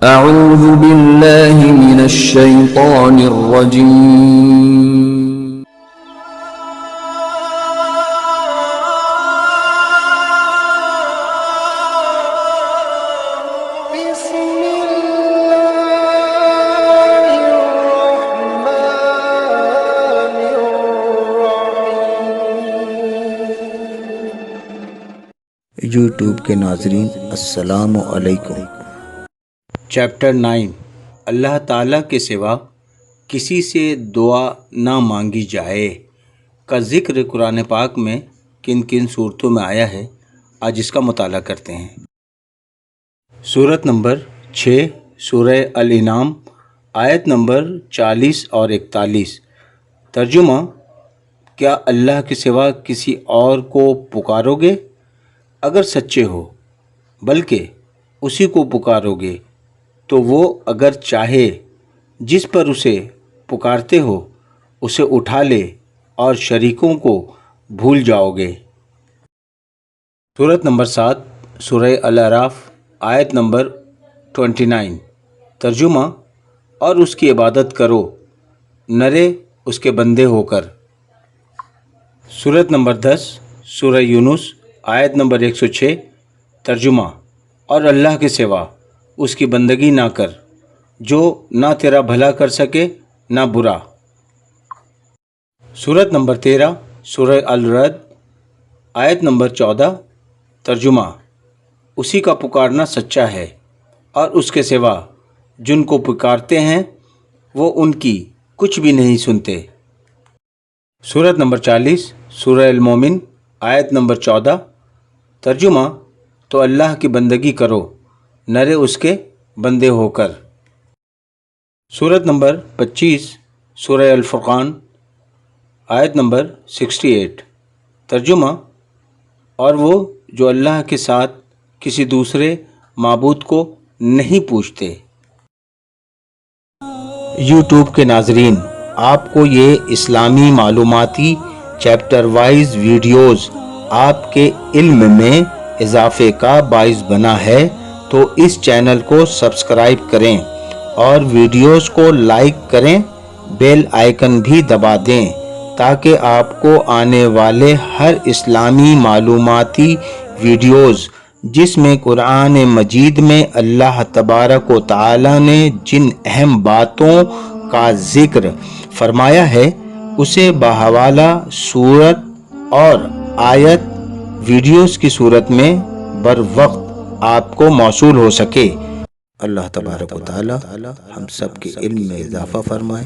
أعوذ بالله من الشيطان الرجيم بسم الله الرحمن الرحيم۔ یوٹیوب کے ناظرین السلام علیکم۔ چیپٹر 9 اللہ تعالیٰ کے سوا کسی سے دعا نہ مانگی جائے کا ذکر قرآن پاک میں کن کن صورتوں میں آیا ہے، آج اس کا مطالعہ کرتے ہیں۔ سورت نمبر 6 سورہ الانعام، آیت نمبر 40 اور 41۔ ترجمہ: کیا اللہ کے سوا کسی اور کو پکارو گے؟ اگر سچے ہو بلکہ اسی کو پکارو گے تو وہ اگر چاہے جس پر اسے پکارتے ہو اسے اٹھا لے اور شریکوں کو بھول جاؤ گے۔ سورت نمبر 7 سورہ الاعراف، آیت نمبر 29۔ ترجمہ: اور اس کی عبادت کرو نرے اس کے بندے ہو کر۔ سورت نمبر 10 سورہ یونس، آیت نمبر 106۔ ترجمہ: اور اللہ کے سوا اس کی بندگی نہ کر جو نہ تیرا بھلا کر سکے نہ برا۔ سورت نمبر 13 سورہ الرعد، آیت نمبر 14۔ ترجمہ: اسی کا پکارنا سچا ہے اور اس کے سوا جن کو پکارتے ہیں وہ ان کی کچھ بھی نہیں سنتے۔ سورت نمبر 40 سورہ المومن، آیت نمبر 14۔ ترجمہ: تو اللہ کی بندگی کرو نرے اس کے بندے ہو کر۔ سورت نمبر 25 سورہ الفرقان، آیت نمبر 68۔ ترجمہ: اور وہ جو اللہ کے ساتھ کسی دوسرے معبود کو نہیں پوچھتے۔ یوٹیوب کے ناظرین، آپ کو یہ اسلامی معلوماتی چیپٹر وائز ویڈیوز آپ کے علم میں اضافے کا باعث بنا ہے تو اس چینل کو سبسکرائب کریں اور ویڈیوز کو لائک کریں، بیل آئیکن بھی دبا دیں تاکہ آپ کو آنے والے ہر اسلامی معلوماتی ویڈیوز جس میں قرآن مجید میں اللہ تبارک و تعالی نے جن اہم باتوں کا ذکر فرمایا ہے اسے بحوالہ صورت اور آیت ویڈیوز کی صورت میں بر وقت آپ کو موصول ہو سکے۔ اللہ تبارک و تعالی ہم سب کے علم میں اضافہ فرمائے،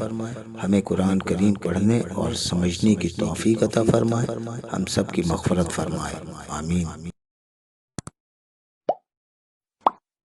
ہمیں قرآن کریم پڑھنے اور سمجھنے کی توفیق عطا فرمائے، ہم سب کی مغفرت فرمائے، آمین۔